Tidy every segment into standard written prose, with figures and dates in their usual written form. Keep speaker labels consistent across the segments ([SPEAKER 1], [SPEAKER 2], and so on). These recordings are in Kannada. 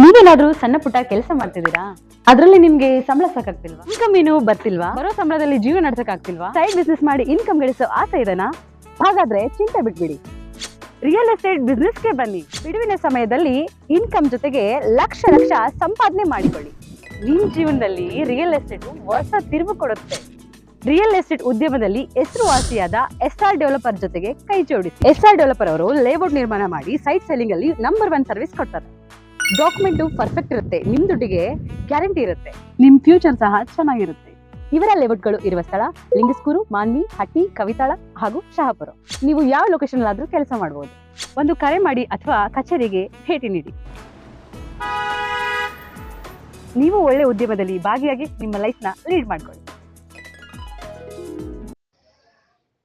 [SPEAKER 1] ನೀವೇನಾದ್ರೂ ಸಣ್ಣ ಪುಟ್ಟ ಕೆಲಸ ಮಾಡ್ತಿದ್ದೀರಾ? ಅದ್ರಲ್ಲಿ ನಿಮ್ಗೆ ಸಂಬಳ ಸಾಕಾಗ್ತಿಲ್ವಾ? ಇನ್ಕಮ್ ಏನು ಬರ್ತಿಲ್ವಾ? ಬರೋ ಸಂಬಳದಲ್ಲಿ ಜೀವನ ನಡ್ಸಕ್ ಆಗ್ತಿಲ್ವಾ? ಸೈಡ್ ಬಿಸ್ನೆಸ್ ಮಾಡಿ ಇನ್ಕಮ್ ಗಳಿಸೋ ಆಸೆ ಇದೆನಾ? ಹಾಗಾದ್ರೆ ಚಿಂತೆ ಬಿಟ್ಬಿಡಿ, ರಿಯಲ್ ಎಸ್ಟೇಟ್ ಬಿಸ್ನೆಸ್ಗೆ ಬನ್ನಿ. ಬಿಡುವಿನ ಸಮಯದಲ್ಲಿ ಇನ್ಕಮ್ ಜೊತೆಗೆ ಲಕ್ಷ ಲಕ್ಷ ಸಂಪಾದನೆ ಮಾಡಿಕೊಳ್ಳಿ. ನಿಮ್ ಜೀವನದಲ್ಲಿ ರಿಯಲ್ ಎಸ್ಟೇಟ್ ಹೊಸ ತಿರುವು ಕೊಡುತ್ತೆ. ರಿಯಲ್ ಎಸ್ಟೇಟ್ ಉದ್ಯಮದಲ್ಲಿ ಹೆಸರುವಾಸಿಯಾದ ಎಸ್ಆರ್ ಡೆವಲಪರ್ ಜೊತೆಗೆ ಕೈ ಜೋಡಿಸಿ. ಎಸ್ಆರ್ ಡೆವಲಪರ್ ಅವರು ಲೇಔಟ್ ನಿರ್ಮಾಣ ಮಾಡಿ ಸೈಟ್ ಸೆಲ್ಲಿಂಗ್ ಅಲ್ಲಿ ನಂಬರ್ 1 ಸರ್ವಿಸ್ ಕೊಡ್ತಾರೆ. ಡಾಕ್ಯುಮೆಂಟ್ ಪರ್ಫೆಕ್ಟ್ ಇರುತ್ತೆ, ನಿಮ್ ದುಡ್ಡಿಗೆ ಗ್ಯಾರಂಟಿ ಇರುತ್ತೆ, ನಿಮ್ ಫ್ಯೂಚರ್ ಸಹ ಚೆನ್ನಾಗಿರುತ್ತೆ. ಇವರ ಲೇಔಟ್ಗಳು ಇರುವ ಸ್ಥಳ ಲಿಂಗಸ್ಕೂರು, ಮಾನ್ವಿ, ಹಟ್ಟಿ, ಕವಿತಾಳ ಹಾಗೂ ಶಹಾಪುರ. ನೀವು ಯಾವ ಲೊಕೇಶನ್ ಆದ್ರೂ ಕೆಲಸ ಮಾಡಬಹುದು. ಒಂದು ಕರೆ ಮಾಡಿ ಅಥವಾ ಕಚೇರಿಗೆ ಭೇಟಿ ನೀಡಿ. ನೀವು ಒಳ್ಳೆ ಉದ್ಯಮದಲ್ಲಿ ಭಾಗಿಯಾಗಿ ನಿಮ್ಮ ಲೈಫ್ ನ ಲೀಡ್ ಮಾಡ್ಕೊಳ್ಳಿ.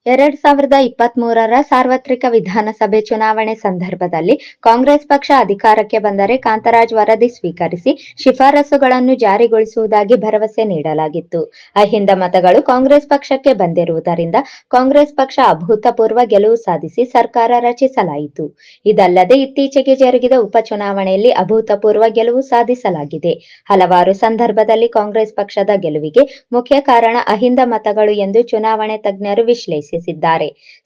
[SPEAKER 2] 2023ರ ಸಾರ್ವತ್ರಿಕ ವಿಧಾನಸಭೆ ಚುನಾವಣೆ ಸಂದರ್ಭದಲ್ಲಿ ಕಾಂಗ್ರೆಸ್ ಪಕ್ಷ ಅಧಿಕಾರಕ್ಕೆ ಬಂದರೆ ಕಾಂತರಾಜ್ ವರದಿ ಸ್ವೀಕರಿಸಿ ಶಿಫಾರಸುಗಳನ್ನು ಜಾರಿಗೊಳಿಸುವುದಾಗಿ ಭರವಸೆ ನೀಡಲಾಗಿತ್ತು. ಅಹಿಂದ ಮತಗಳು ಕಾಂಗ್ರೆಸ್ ಪಕ್ಷಕ್ಕೆ ಬಂದಿರುವುದರಿಂದ ಕಾಂಗ್ರೆಸ್ ಪಕ್ಷ ಅಭೂತಪೂರ್ವ ಗೆಲುವು ಸಾಧಿಸಿ ಸರ್ಕಾರ ರಚಿಸಲಾಯಿತು. ಇದಲ್ಲದೆ ಇತ್ತೀಚೆಗೆ ಜರುಗಿದ ಉಪಚುನಾವಣೆಯಲ್ಲಿ ಅಭೂತಪೂರ್ವ ಗೆಲುವು ಸಾಧಿಸಲಾಗಿದೆ. ಹಲವಾರು ಸಂದರ್ಭದಲ್ಲಿ ಕಾಂಗ್ರೆಸ್ ಪಕ್ಷದ ಗೆಲುವಿಗೆ ಮುಖ್ಯ ಕಾರಣ ಅಹಿಂದ ಮತಗಳು ಎಂದು ಚುನಾವಣೆ ತಜ್ಞರು ವಿಶ್ಲೇಷಿಸಿದ್ದಾರೆ.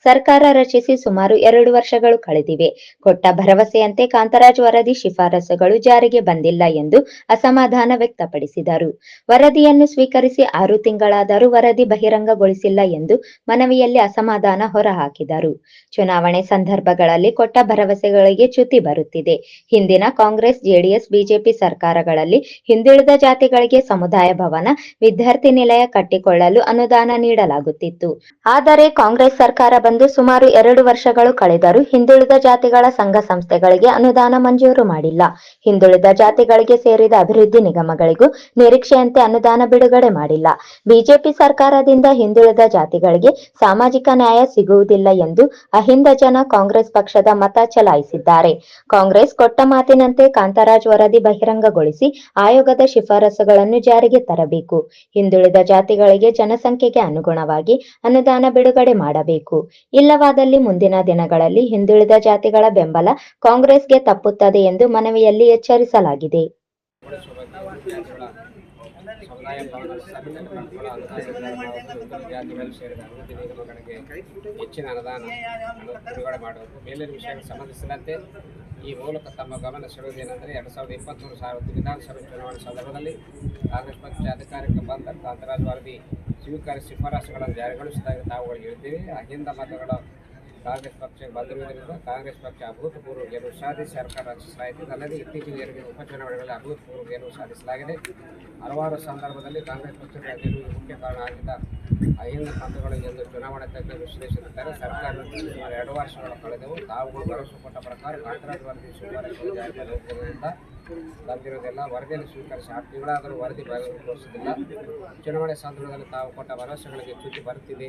[SPEAKER 2] ಸರ್ಕಾರ ರಚಿಸಿ ಸುಮಾರು 2 ವರ್ಷಗಳು ಕಳೆದಿವೆ. ಕೊಟ್ಟ ಭರವಸೆಯಂತೆ ಕಾಂತರಾಜ್ ವರದಿ ಶಿಫಾರಸುಗಳು ಜಾರಿಗೆ ಬಂದಿಲ್ಲ ಎಂದು ಅಸಮಾಧಾನ ವ್ಯಕ್ತಪಡಿಸಿದರು. ವರದಿಯನ್ನು ಸ್ವೀಕರಿಸಿ 6 ತಿಂಗಳಾದರೂ ವರದಿ ಬಹಿರಂಗಗೊಳಿಸಿಲ್ಲ ಎಂದು ಮನವಿಯಲ್ಲಿ ಅಸಮಾಧಾನ ಹೊರಹಾಕಿದರು. ಚುನಾವಣೆ ಸಂದರ್ಭಗಳಲ್ಲಿ ಕೊಟ್ಟ ಭರವಸೆಗಳಿಗೆ ಚ್ಯುತಿ ಬರುತ್ತಿದೆ. ಹಿಂದಿನ ಕಾಂಗ್ರೆಸ್, ಜೆಡಿಎಸ್, ಬಿಜೆಪಿ ಸರ್ಕಾರಗಳಲ್ಲಿ ಹಿಂದುಳಿದ ಜಾತಿಗಳಿಗೆ ಸಮುದಾಯ ಭವನ, ವಿದ್ಯಾರ್ಥಿ ನಿಲಯ ಕಟ್ಟಿಕೊಳ್ಳಲು ಅನುದಾನ ನೀಡಲಾಗುತ್ತಿತ್ತು. ಆದರೆ ಕಾಂಗ್ರೆಸ್ ಸರ್ಕಾರ ಬಂದು ಸುಮಾರು 2 ವರ್ಷಗಳು ಕಳೆದರೂ ಹಿಂದುಳಿದ ಜಾತಿಗಳ ಸಂಘ ಸಂಸ್ಥೆಗಳಿಗೆ ಅನುದಾನ ಮಂಜೂರು ಮಾಡಿಲ್ಲ. ಹಿಂದುಳಿದ ಜಾತಿಗಳಿಗೆ ಸೇರಿದ ಅಭಿವೃದ್ಧಿ ನಿಗಮಗಳಿಗೂ ನಿರೀಕ್ಷೆಯಂತೆ ಅನುದಾನ ಬಿಡುಗಡೆ ಮಾಡಿಲ್ಲ. ಬಿಜೆಪಿ ಸರ್ಕಾರದಿಂದ ಹಿಂದುಳಿದ ಜಾತಿಗಳಿಗೆ ಸಾಮಾಜಿಕ ನ್ಯಾಯ ಸಿಗುವುದಿಲ್ಲ ಎಂದು ಅಹಿಂದ ಜನ ಕಾಂಗ್ರೆಸ್ ಪಕ್ಷದ ಮತ ಚಲಾಯಿಸಿದ್ದಾರೆ. ಕಾಂಗ್ರೆಸ್ ಕೊಟ್ಟ ಮಾತಿನಂತೆ ಕಾಂತರಾಜ್ ವರದಿ ಬಹಿರಂಗಗೊಳಿಸಿ ಆಯೋಗದ ಶಿಫಾರಸುಗಳನ್ನು ಜಾರಿಗೆ ತರಬೇಕು. ಹಿಂದುಳಿದ ಜಾತಿಗಳಿಗೆ ಜನಸಂಖ್ಯೆಗೆ ಅನುಗುಣವಾಗಿ ಅನುದಾನ ಬಿಡುಗಡೆ ಮಾಡಬೇಕು. ಇಲ್ಲವಾದಲ್ಲಿ ಮುಂದಿನ ದಿನಗಳಲ್ಲಿ ಹಿಂದುಳಿದ ಜಾತಿಗಳ ಬೆಂಬಲ ಕಾಂಗ್ರೆಸ್ಗೆ ತಪ್ಪುತ್ತದೆ ಎಂದು ಮನವಿಯಲ್ಲಿ ಎಚ್ಚರಿಸಲಾಗಿದೆ.
[SPEAKER 3] ಸಮುದಾಯ ಭವನ ಜಾತಿಗಳು ಸೇರಿದ ಅಭಿವೃದ್ಧಿ ನಿಗಮಗಳಿಗೆ ಹೆಚ್ಚಿನ ಅನುದಾನ ಬಿಡುಗಡೆ ಮಾಡಬೇಕು. ಮೇಲಿನ ವಿಷಯಕ್ಕೆ ಸಂಬಂಧಿಸಿದಂತೆ ಈ ಮೂಲಕ ತಮ್ಮ ಗಮನ ಸೆಳೆಯುವುದೇನೆಂದರೆ 2023 ಸಾರ್ವತ್ರಿಕ ವಿಧಾನಸಭೆ ಚುನಾವಣೆ ಸಂದರ್ಭದಲ್ಲಿ ಕಾಂಗ್ರೆಸ್ ಪಕ್ಷ ಅಧಿಕಾರಕ್ಕೆ ಬಂದ ಕಾಂತರಾಜ್ ವರದಿ ಸ್ವೀಕರಿಸಿ ಶಿಫಾರಸುಗಳನ್ನು ಜಾರಿಗೊಳಿಸಿದಾಗ ತಾವುಗಳು ಹೇಳಿದ್ದೇವೆ. ಅಹಿಂದ ಮತಗಳ ಕಾಂಗ್ರೆಸ್ ಪಕ್ಷಕ್ಕೆ ಬಂದಿರುವುದರಿಂದ ಕಾಂಗ್ರೆಸ್ ಪಕ್ಷ ಅಭೂತಪೂರ್ವ ಗೆಲುವು ಸಾಧಿಸಿ ಸರ್ಕಾರ ರಚಿಸಲಾಯಿತು. ಇದಲ್ಲದೆ ಇತ್ತೀಚೆಗೆ ಜರುಗಿದ ಉಪಚುನಾವಣೆಗಳಲ್ಲಿ ಅಭೂತಪೂರ್ವ ಗೆಲುವು ಸಾಧಿಸಲಾಗಿದೆ. ಹಲವಾರು ಸಂದರ್ಭದಲ್ಲಿ ಕಾಂಗ್ರೆಸ್ ಪಕ್ಷದ ಗೆಲುವಿಗೆ ಮುಖ್ಯ ಕಾರಣ ಆಗಿದ್ದ ಅಹಿಂದ ಮತಗಳು ಎಂದು ಚುನಾವಣಾ ತಜ್ಞರು ವಿಶ್ಲೇಷಿಸುತ್ತಾರೆ. ಸರ್ಕಾರದ ಸುಮಾರು 2 ವರ್ಷಗಳು ಕಳೆದವು. ತಾವುಗಳು ಭರವಸೆ ಕೊಟ್ಟ ಪ್ರಕಾರ ಕಾಂತರಾಜ್ ವರದಿ ಶಿಫಾರಸುಗಳು ಜಾರಿಗೆ ಹೋಗುವುದರಿಂದ ಬಂದಿರುವುದಿಲ್ಲ. ವರದಿಯನ್ನು ಸ್ವೀಕರಿಸಿ 6 ತಿಂಗಳಾದರೂ ವರದಿ ಬಹಿರಂಗಗೊಳಿಸುತ್ತಿಲ್ಲ. ಚುನಾವಣೆ ಸಂದರ್ಭದಲ್ಲಿ ತಾವು ಕೊಟ್ಟ ಭರವಸೆಗಳಿಗೆ ಚ್ಯುತಿ ಬರುತ್ತಿದೆ.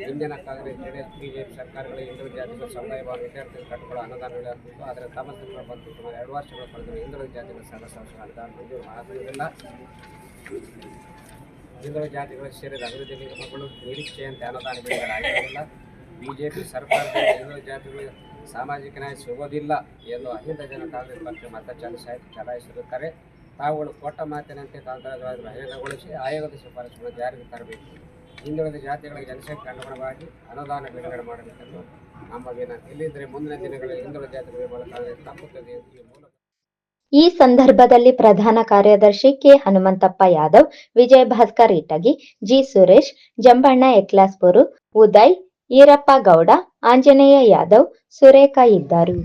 [SPEAKER 3] ಹಿಂದಿನ ಕಾಂಗ್ರೆಸ್, ಜೆಡಿಎಸ್, ಬಿಜೆಪಿ ಸರ್ಕಾರಗಳು ಹಿಂದುಳಿದ ಜಾತಿಗಳ ಸಮುದಾಯ ಭವನ, ವಿದ್ಯಾರ್ಥಿ ಕಟ್ಟುಗಳ ಅನುದಾನ ನೀಡಲಾಗುತ್ತಿತ್ತು. ಆದರೆ ತಮ್ಮ ಸರ್ಕಾರ ಬಂದು ಸುಮಾರು 2 ವರ್ಷಗಳು ಕಳೆದರೂ ಹಿಂದುಳಿದ ಜಾತಿಗಳ ಸಂಘ ಅನುದಾನ ಮಂಜೂರು ಮಾಡುತ್ತಿಲ್ಲ. ಹಿಂದುಳಿದ ಜಾತಿಗಳು ಸೇರಿದ ಅಭಿವೃದ್ಧಿ ನಿಗಮಗಳು ನಿರೀಕ್ಷೆಯಂತೆ ಅನುದಾನ ಬಿಡುಗಡೆ ಆಗಿರಲಿಲ್ಲ. ಬಿಜೆಪಿ ಸರ್ಕಾರದಿಂದ ಹಿಂದುಳಿದ ಜಾತಿಗಳು ಸಾಮಾಜಿಕ ನ್ಯಾಯ ಸಿಗೋದಿಲ್ಲ ಎಂದು ಅಹಿಂದ ಜನ ಕಾಂಗ್ರೆಸ್ ಪಕ್ಷ ಮತ ಚಲಾಯಿಸಿರುತ್ತಾರೆ. ತಾವುಗಳು ಕೊಟ್ಟ ಮಾತಿನಂತೆ ಕಾಂತರಾಜ್ ವರದಿ ಬಹಿರಂಗಗೊಳಿಸಿ ಆಯೋಗದ ಶಿಫಾರಸುಗಳನ್ನು ಜಾರಿಗೆ ತರಬೇಕು. ಹಿಂದುಳಿದ ಜಾತಿಗಳಿಗೆ ಜನಸಂಖ್ಯೆ ಅನುಗುಣವಾಗಿ ಅನುದಾನ ಬಿಡುಗಡೆ ಮಾಡಬೇಕೆಂದು ನಮ್ಮ ವಿನಂತಿ. ಇಲ್ಲಿದ್ದರೆ ಮುಂದಿನ ದಿನಗಳಲ್ಲಿ ಹಿಂದುಳಿದ ಜಾತಿಗಳ ಬೆಂಬಲ ಕಾಂಗ್ರೆಸ್ ತಪ್ಪುತ್ತದೆ ಎಂದು ಈ ಮೂಲಕ.
[SPEAKER 2] ಈ ಸಂದರ್ಭದಲ್ಲಿ ಪ್ರಧಾನ ಕಾರ್ಯದರ್ಶಿ ಕೆ ಹನುಮಂತಪ್ಪ ಯಾದವ್, ವಿಜಯ್ ಭಾಸ್ಕರ್ ಇಟಗಿ, ಜಿ ಸುರೇಶ್, ಜಂಬಣ್ಣ ಎಕ್ಲಾಸ್ಪುರು, ಉದಯ್, ಈರಪ್ಪ ಗೌಡ, ಆಂಜನೇಯ ಯಾದವ್, ಸುರೇಖಾ ಇದ್ದರು.